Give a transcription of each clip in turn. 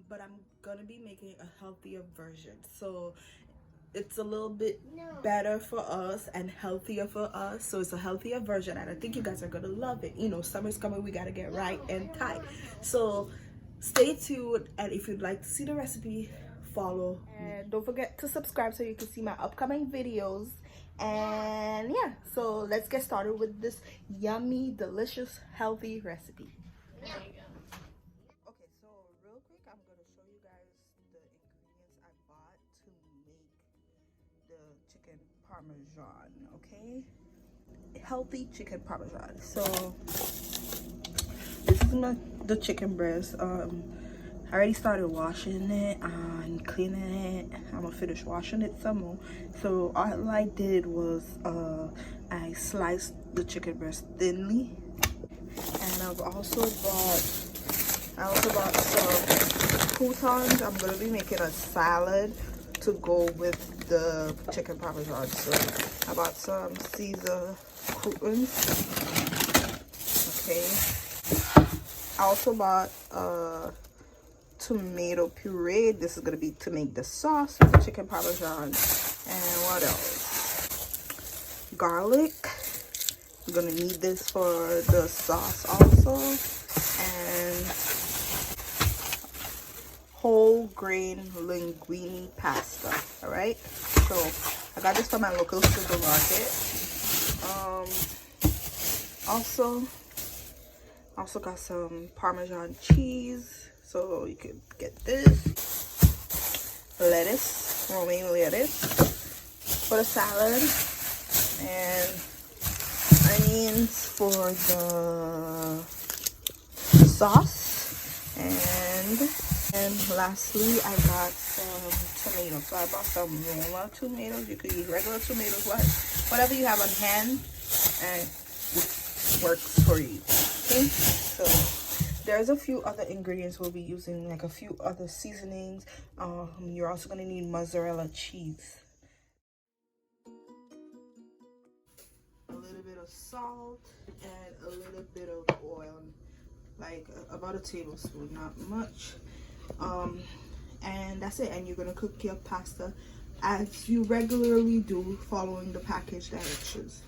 but I'm gonna be making a healthier version. So it's a little bit better for us and healthier for us. So it's a healthier version, and I think you guys are gonna love it. You know, summer's coming, we gotta get right and tight. So stay tuned, and if you'd like to see the recipe, follow and don't forget to subscribe so you can see my upcoming videos. And yeah, so let's get started with this yummy, delicious, healthy recipe. Okay, so real quick, I'm gonna show you guys the ingredients I bought to make the chicken parmesan. Okay, healthy chicken parmesan. So this is the chicken breast. I already started washing it and cleaning it. I'm gonna finish washing it some more. So all I did was I sliced the chicken breast thinly, and I also bought some croutons. I'm gonna be making a salad to go with the chicken parmesan. So I bought some Caesar croutons. Okay. I also bought tomato puree. This is gonna be to make the sauce with the chicken parmesan. And what else? Garlic. I'm gonna need this for the sauce also. And whole grain linguine pasta. All right, so I got this from my local supermarket. Also got some Parmesan cheese, so you can get this. Lettuce, romaine lettuce for the salad, and onions for the sauce, and lastly I got some tomatoes. So I bought some Roma tomatoes. You could use regular tomatoes, whatever you have on hand, and works for you. Okay, so there's a few other ingredients we'll be using, like a few other seasonings. You're also going to need mozzarella cheese, a little bit of salt, and a little bit of oil, like about a tablespoon, not much. And that's it. And you're going to cook your pasta as you regularly do, following the package directions.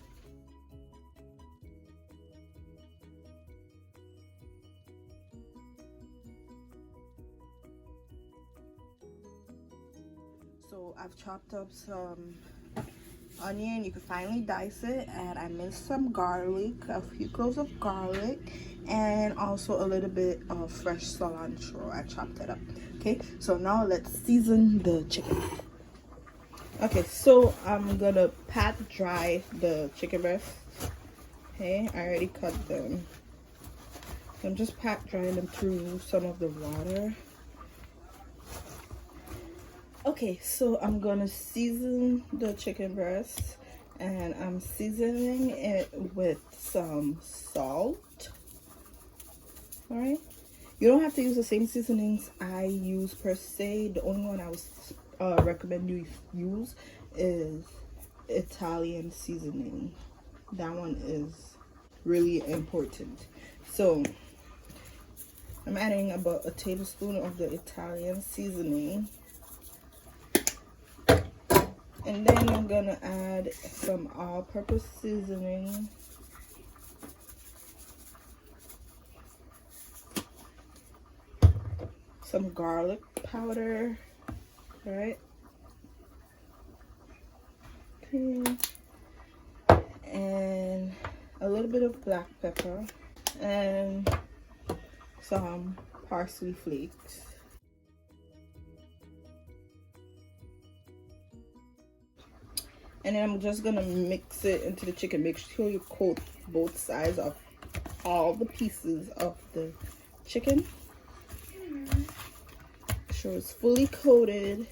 So I've chopped up some onion. You can finally dice it, and I minced some garlic, a few cloves of garlic, and also a little bit of fresh cilantro. I chopped it up. Okay, so now let's season the chicken. Okay, so I'm gonna pat dry the chicken breast. Okay, I already cut them. I'm just pat drying them through some of the water. Okay, so I'm gonna season the chicken breast, and I'm seasoning it with some salt. All right, you don't have to use the same seasonings I use per se. The only one I would recommend you use is Italian seasoning. That one is really important. So I'm adding about a tablespoon of the Italian seasoning. And then I'm gonna add some all-purpose seasoning. Some garlic powder, all right? Okay. And a little bit of black pepper and some parsley flakes. And then I'm just gonna mix it into the chicken. Make sure you coat both sides of all the pieces of the chicken. Make sure it's fully coated,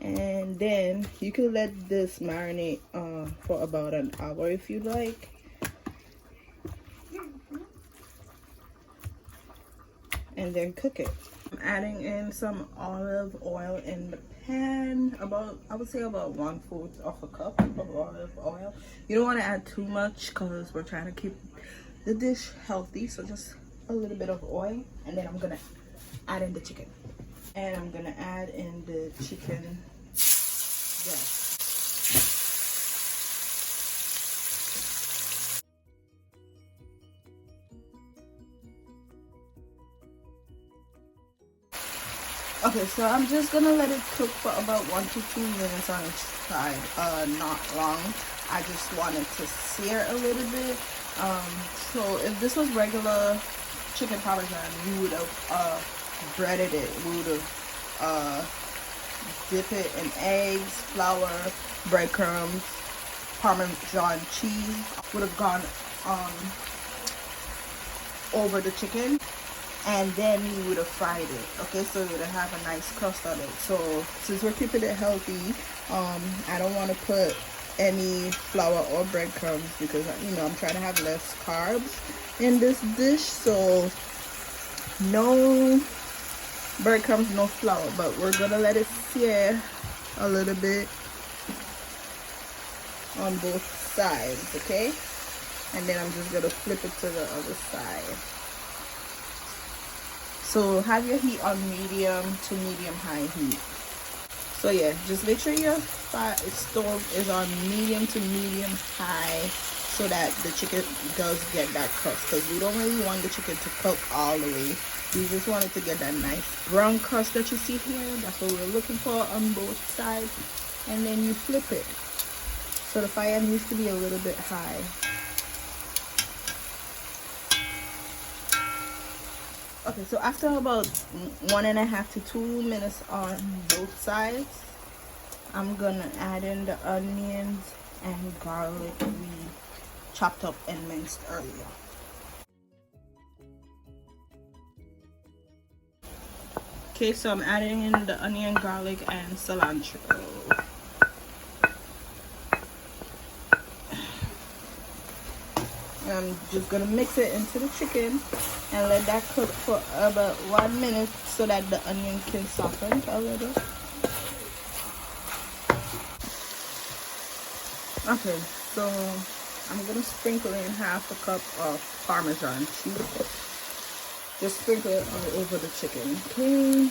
and then you can let this marinate for about an hour if you like. And then cook it. I'm adding in some olive oil in the pan, I would say about 1/4 of a cup of olive oil. You don't want to add too much because we're trying to keep the dish healthy, so just a little bit of oil. And then I'm gonna add in the chicken. And I'm gonna add in the chicken breast. Okay, so I'm just gonna let it cook for about 1 to 2 minutes on each side. Not long. I just wanted to sear a little bit. So if this was regular chicken parmesan, you would have breaded it. We would have dip it in eggs, flour, breadcrumbs, Parmesan cheese. Would have gone over the chicken, and then we would have fried it. Okay, so it would have a nice crust on it. So since we're keeping it healthy, I don't want to put any flour or breadcrumbs because, you know, I'm trying to have less carbs in this dish. So no breadcrumbs, no flour, but we're gonna let it sear a little bit on both sides. Okay, and then I'm just gonna flip it to the other side. So have your heat on medium to medium high heat. So yeah, just make sure your stove is on medium to medium high so that the chicken does get that crust, because we don't really want the chicken to cook all the way. We just want it to get that nice brown crust that you see here. That's what we're looking for on both sides. And then you flip it. So the fire needs to be a little bit high. Okay, so after about 1.5 to 2 minutes on both sides, I'm gonna add in the onions and garlic we chopped up and minced earlier. Okay, so I'm adding in the onion, garlic, and cilantro. I'm just gonna mix it into the chicken and let that cook for about 1 minute so that the onion can soften a little. Okay, so I'm gonna sprinkle in 1/2 cup of Parmesan cheese. Just sprinkle it all over the chicken. Okay.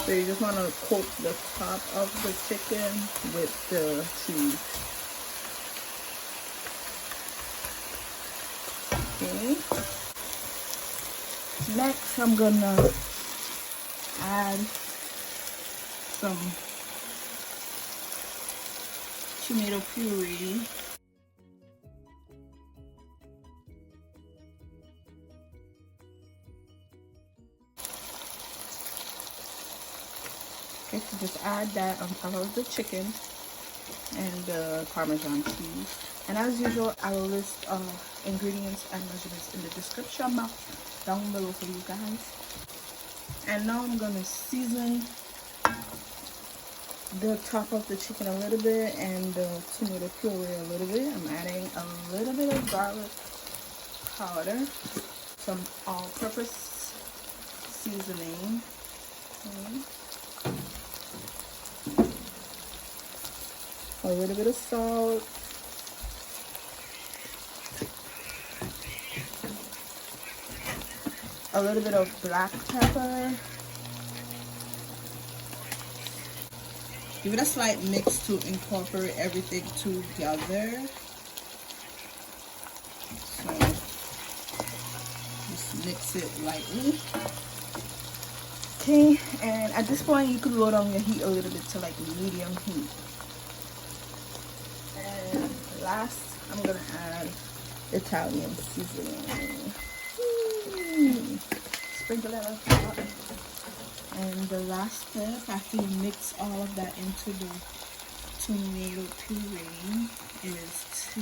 So you just wanna coat the top of the chicken with the cheese. Okay. Next, I'm gonna add some tomato puree. Okay, so just add that on top of the chicken and the Parmesan cheese. And as usual, I will list ingredients and measurements in the description box down below for you guys. And now I'm gonna season the top of the chicken a little bit and the tomato puree a little bit. I'm adding a little bit of garlic powder, some all-purpose seasoning, a little bit of salt, a little bit of black pepper. Give it a slight mix to incorporate everything together. So just mix it lightly. Okay, and at this point you could lower down your heat a little bit to like medium heat. And last, I'm gonna add Italian seasoning. Sprinkle it on top. And the last step, after you mix all of that into the tomato puree, is to,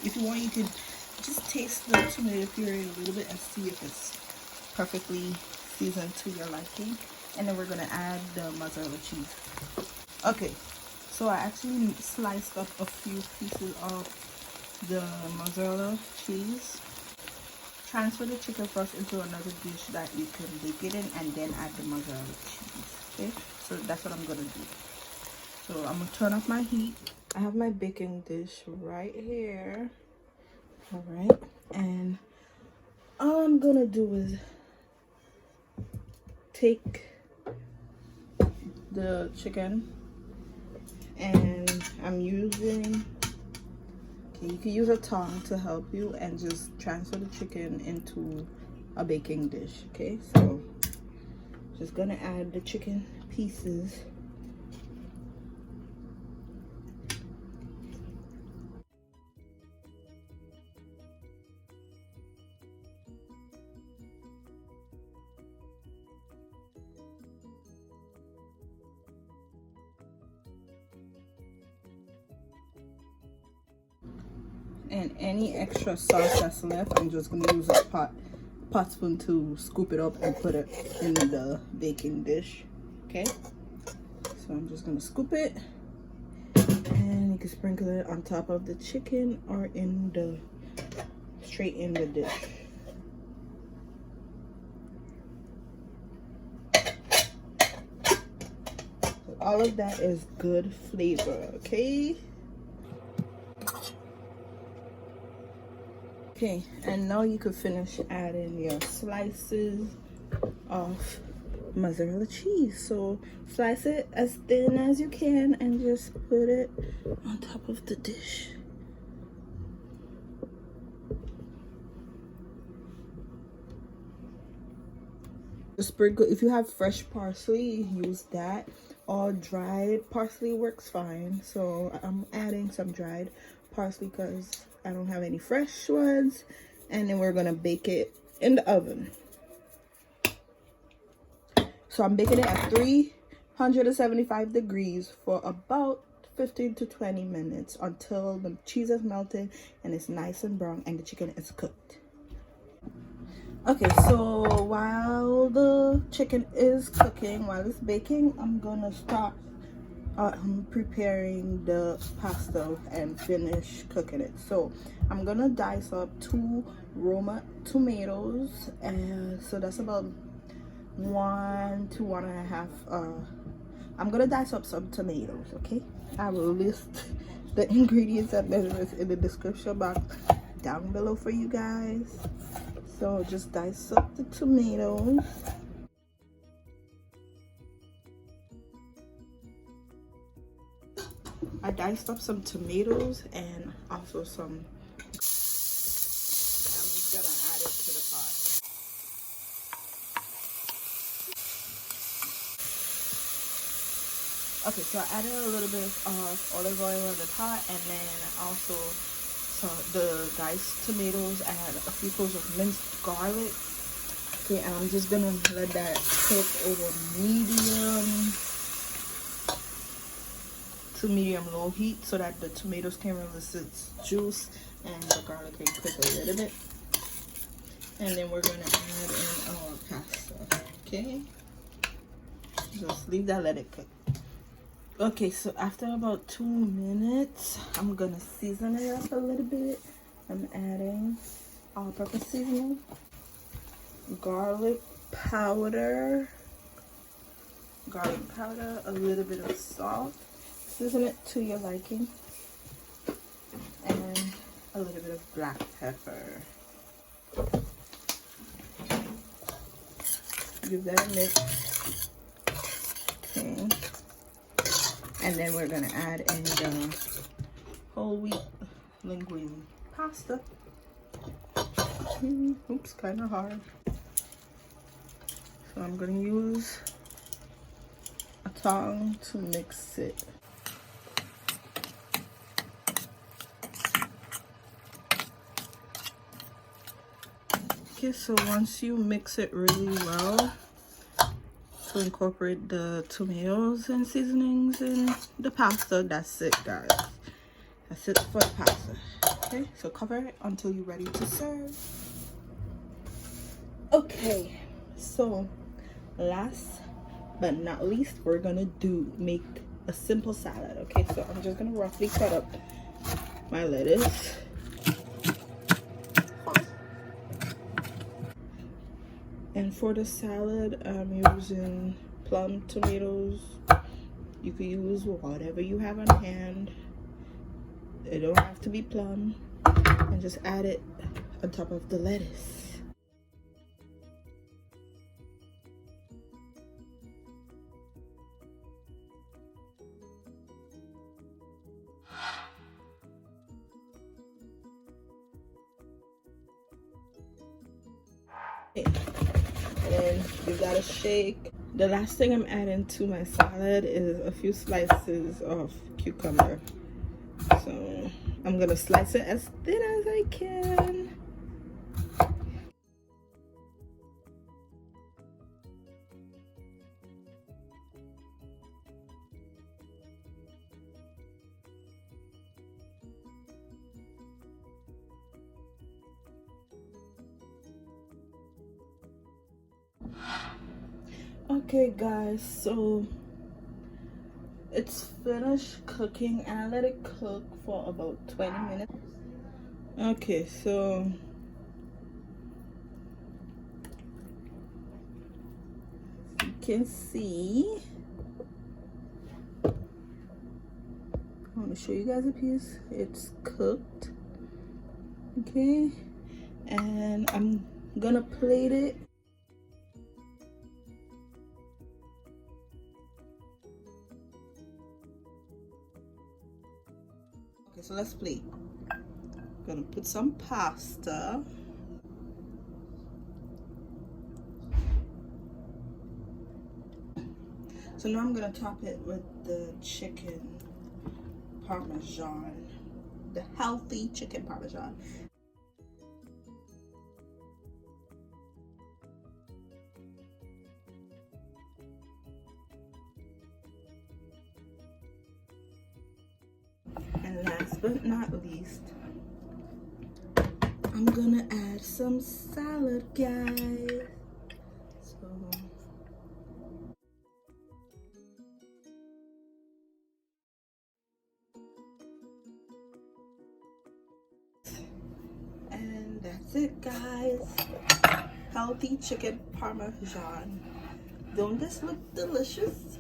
if you want, you could just taste the tomato puree a little bit and see if it's perfectly seasoned to your liking. And then we're gonna add the mozzarella cheese. Okay, so I actually sliced up a few pieces of the mozzarella cheese. Transfer the chicken first into another dish that you can bake it in, and then add the mozzarella cheese. Okay, so that's what I'm gonna do. So I'm gonna turn off my heat. I have my baking dish right here. All right, and all I'm gonna do is take the chicken, and I'm using, you can use a tongue to help you, and just transfer the chicken into a baking dish. Okay, so just gonna add the chicken pieces. And any extra sauce that's left, I'm just gonna use a pot spoon to scoop it up and put it in the baking dish. Okay, so I'm just gonna scoop it, and you can sprinkle it on top of the chicken or in the straight in the dish. So all of that is good flavor. Okay. Okay, and now you could finish adding your slices of mozzarella cheese. So slice it as thin as you can and just put it on top of the dish. Sprinkle, if you have fresh parsley, use that, or dried parsley works fine. So I'm adding some dried parsley because I don't have any fresh ones. And then we're gonna bake it in the oven. So I'm baking it at 375 degrees for about 15 to 20 minutes until the cheese is melted and it's nice and brown and the chicken is cooked. Okay, so while the chicken is cooking, while it's baking, I'm gonna start preparing the pasta and finish cooking it. So I'm gonna dice up 2 Roma tomatoes, and so that's about 1 to 1.5. I'm gonna dice up some tomatoes. Okay, I will list the ingredients and measurements in the description box down below for you guys. So just dice up the tomatoes. I diced up some tomatoes and also some. I'm just gonna add it to the pot. Okay, so I added a little bit of olive oil in the pot, and then also the diced tomatoes and a few cloves of minced garlic. Okay, and I'm just gonna let that cook over medium to medium low heat so that the tomatoes can release its juice and the garlic can cook a little bit. And then we're gonna add in our pasta. Okay, just leave that, let it cook. Okay, so after about 2 minutes, I'm gonna season it up a little bit. I'm adding all-purpose seasoning, garlic powder, a little bit of salt. Season it to your liking, and a little bit of black pepper. Give that a mix. Okay, and then we're gonna add in the whole wheat linguine pasta. Oops, kind of hard. So I'm gonna use a tongue to mix it. Okay, so once you mix it really well to incorporate the tomatoes and seasonings in the pasta, that's it, guys. That's it for the pasta. Okay, so cover it until you're ready to serve. Okay, so last but not least, we're gonna make a simple salad. Okay, so I'm just gonna roughly cut up my lettuce. And for the salad, I'm using plum tomatoes. You can use whatever you have on hand. It don't have to be plum. And just add it on top of the lettuce. And then you gotta shake. The last thing I'm adding to my salad is a few slices of cucumber. So I'm gonna slice it as thin as I can. Okay guys, so it's finished cooking and I let it cook for about 20 minutes. Okay, so you can see, I want to show you guys a piece. It's cooked. Okay, and I'm gonna plate it. Okay, so let's plate. Gonna put some pasta. So now I'm gonna top it with the chicken parmesan, the healthy chicken parmesan. And last but not least, I'm gonna add some salad, guys. So and that's it, guys. Healthy chicken parmesan. Don't this look delicious?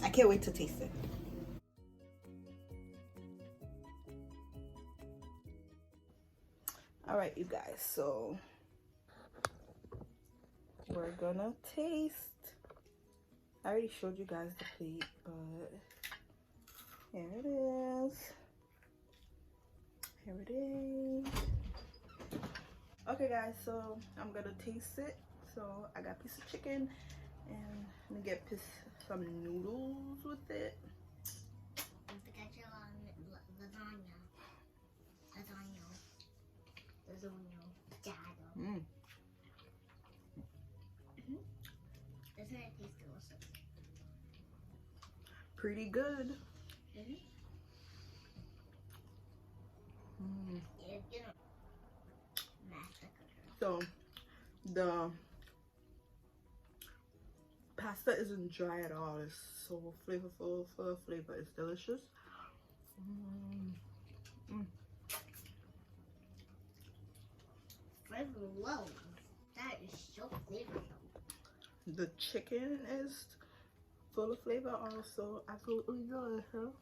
I can't wait to taste it. All right, you guys, so we're gonna taste. I already showed you guys the plate, but here it is. Here it is. Okay guys, so I'm gonna taste it. So I got a piece of chicken and I'm gonna get some noodles with it. Doesn't it taste delicious? Pretty good. So the pasta isn't dry at all. It's so flavorful, full of flavor. It's delicious. Flavor low. That is so flavorful. The chicken is full of flavor also. Absolutely delicious.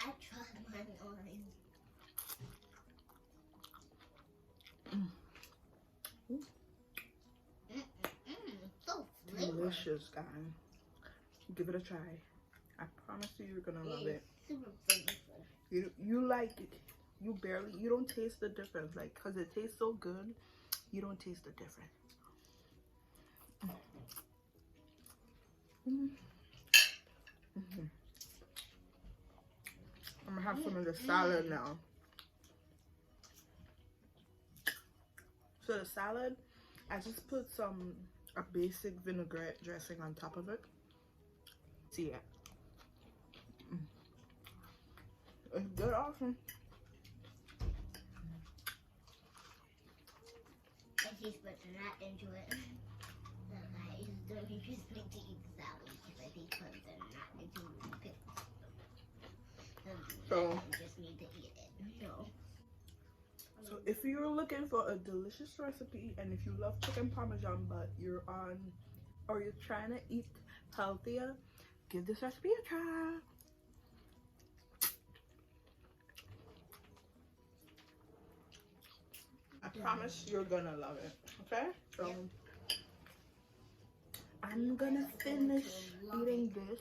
I tried mine orange. So flavorful. Delicious, guys. Give it a try. I promise you, you're gonna love it. Super flavorful. You like it. You don't taste the difference. Like, cause it tastes so good, you don't taste the difference. I'm gonna have some of the salad now. So the salad, I just put a basic vinaigrette dressing on top of it. See it. It's good, awesome. If he's put that into it, then I don't just need to eat the salad because I think put that into the pit. So I just need to eat it. No. So if you're looking for a delicious recipe and if you love chicken parmesan but you're trying to eat healthier, give this recipe a try. I promise you're gonna love it. Okay? So I'm gonna finish eating this.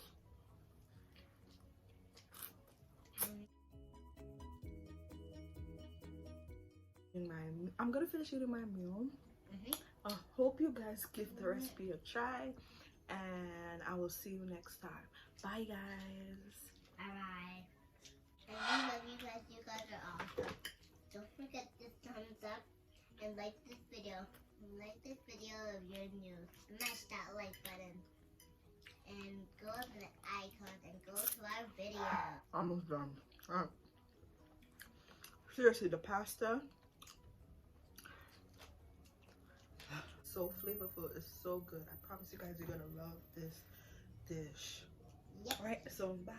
I'm gonna finish eating my meal. I hope you guys give the recipe a try, and I will see you next time. Bye, guys. Bye. And we love you guys. You guys are awesome. Don't forget to thumbs up and like this video. Like this video if you're new. Smash that like button. And go to the icon and go to our video. Almost done. Seriously, the pasta, so flavorful. It's so good. I promise you guys, you're gonna love this dish. Yep. All right, so bye.